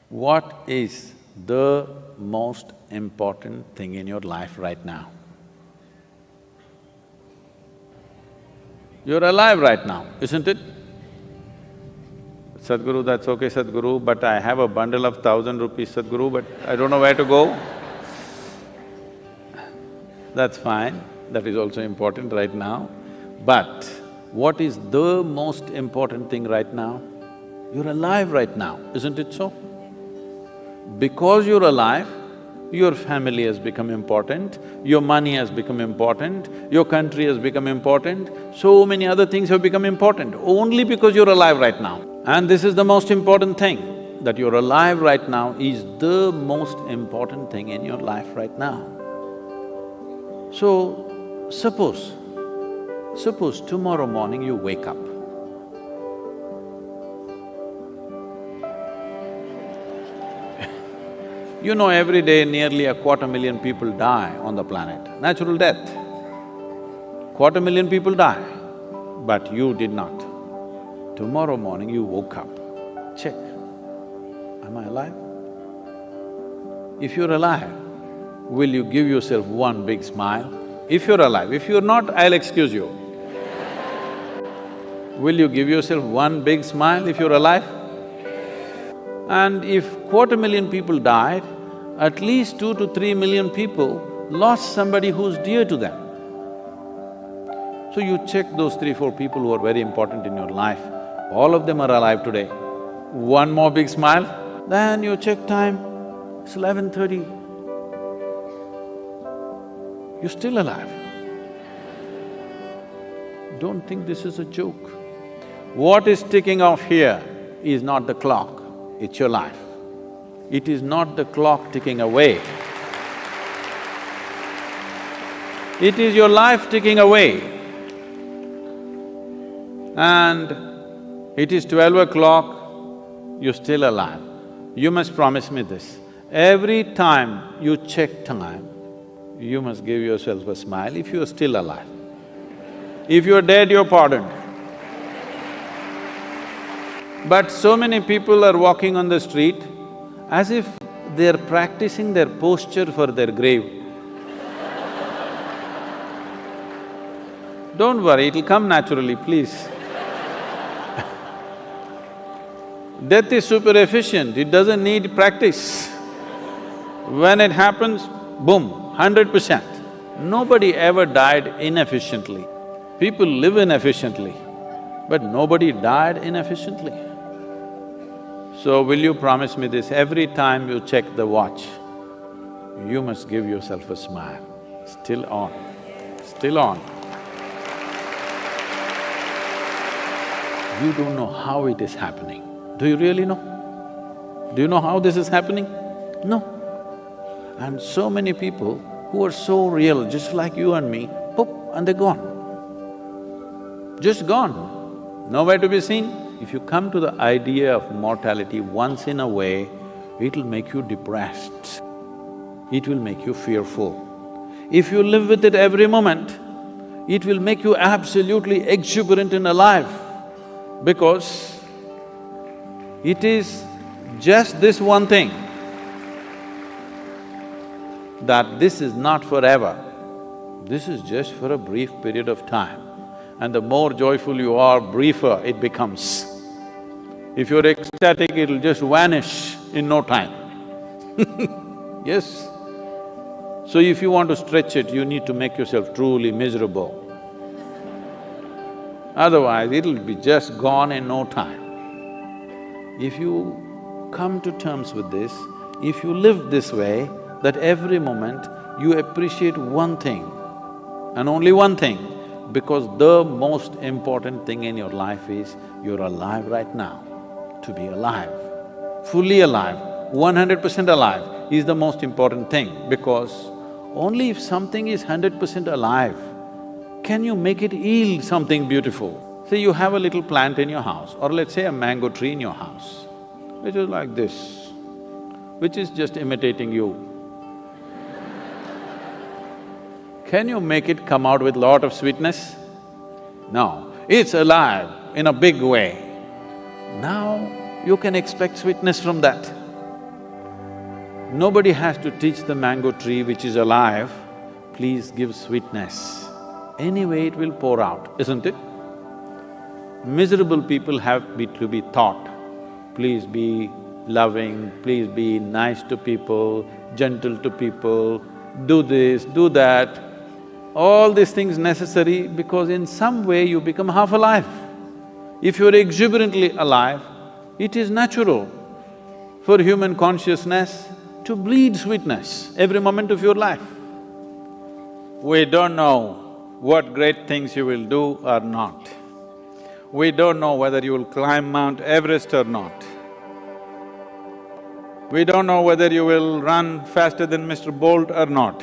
What is the most important thing in your life right now? You're alive right now, isn't it? Sadhguru, that's okay, Sadhguru, but I have a bundle of 1,000 rupees, Sadhguru, but I don't know where to go. That's fine, that is also important right now. But what is the most important thing right now? You're alive right now, isn't it so? Because you're alive, your family has become important, your money has become important, your country has become important, so many other things have become important only because you're alive right now. And this is the most important thing, that you're alive right now is the most important thing in your life right now. So, suppose tomorrow morning you wake up. You know, every day nearly 250,000 people die on the planet, natural death. 250,000 people die, but you did not. Tomorrow morning you woke up, check, am I alive? If you're alive, will you give yourself one big smile? If you're alive, if you're not, I'll excuse you. Will you give yourself one big smile if you're alive? And if 250,000 people died, at least 2 to 3 million people lost somebody who's dear to them. So you check those 3, 4 people who are very important in your life, all of them are alive today. One more big smile, then you check time, it's 11:30. You're still alive. Don't think this is a joke. What is ticking off here is not the clock, it's your life. It is not the clock ticking away. It is your life ticking away. And it is 12 o'clock, you're still alive. You must promise me this, every time you check time, you must give yourself a smile if you are still alive. If you are dead, you're pardoned. But so many people are walking on the street as if they're practicing their posture for their grave. Don't worry, it'll come naturally, please. Death is super efficient, it doesn't need practice. When it happens, boom, 100%. Nobody ever died inefficiently. People live inefficiently, but nobody died inefficiently. So will you promise me this, every time you check the watch, you must give yourself a smile, still on, still on. You don't know how it is happening. Do you really know? Do you know how this is happening? No. And so many people who are so real, just like you and me, poof, and they're gone. Just gone, nowhere to be seen. If you come to the idea of mortality once in a way, it'll make you depressed, it will make you fearful. If you live with it every moment, it will make you absolutely exuberant and alive, because it is just this one thing, that this is not forever, this is just for a brief period of time. And the more joyful you are, briefer it becomes. If you're ecstatic, it'll just vanish in no time. Yes. So if you want to stretch it, you need to make yourself truly miserable. Otherwise, it'll be just gone in no time. If you come to terms with this, if you live this way, that every moment you appreciate one thing and only one thing, because the most important thing in your life is you're alive right now. To be alive, fully alive, 100% alive is the most important thing, because only if something is 100% alive, can you make it yield something beautiful. Say you have a little plant in your house, or let's say a mango tree in your house, which is like this, which is just imitating you. Can you make it come out with lot of sweetness? No, it's alive in a big way. Now you can expect sweetness from that. Nobody has to teach the mango tree which is alive, please give sweetness. Anyway, it will pour out, isn't it? Miserable people have to be taught, please be loving, please be nice to people, gentle to people, do this, do that. All these things necessary because in some way you become half alive. If you're exuberantly alive, it is natural for human consciousness to bleed sweetness every moment of your life. We don't know what great things you will do or not. We don't know whether you will climb Mount Everest or not. We don't know whether you will run faster than Mr. Bolt or not.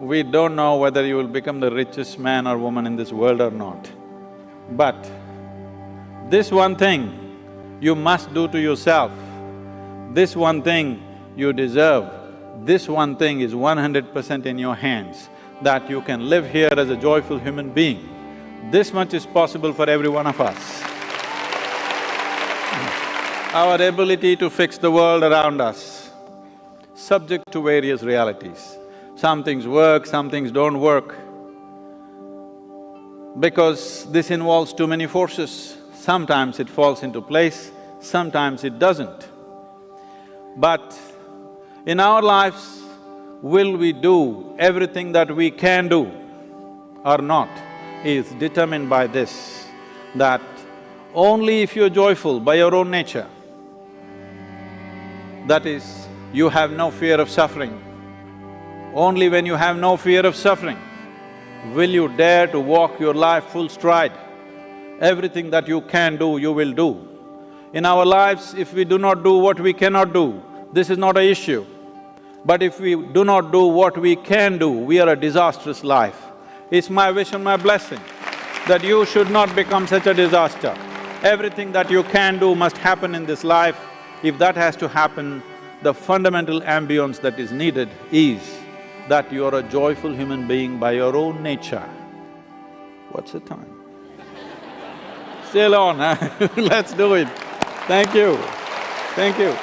We don't know whether you will become the richest man or woman in this world or not. But this one thing you must do to yourself, this one thing you deserve, this one thing is 100% in your hands, that you can live here as a joyful human being. This much is possible for every one of us. Our ability to fix the world around us, subject to various realities. Some things work, some things don't work. Because this involves too many forces, sometimes it falls into place, sometimes it doesn't. But in our lives, will we do everything that we can do or not is determined by this, that only if you're joyful by your own nature, that is, you have no fear of suffering, only when you have no fear of suffering will you dare to walk your life full stride. Everything that you can do, you will do. In our lives, if we do not do what we cannot do, this is not an issue. But if we do not do what we can do, we are a disastrous life. It's my wish and my blessing that you should not become such a disaster. Everything that you can do must happen in this life. If that has to happen, the fundamental ambience that is needed is that you are a joyful human being by your own nature. What's the time? Still on, huh? Let's do it. Thank you. Thank you.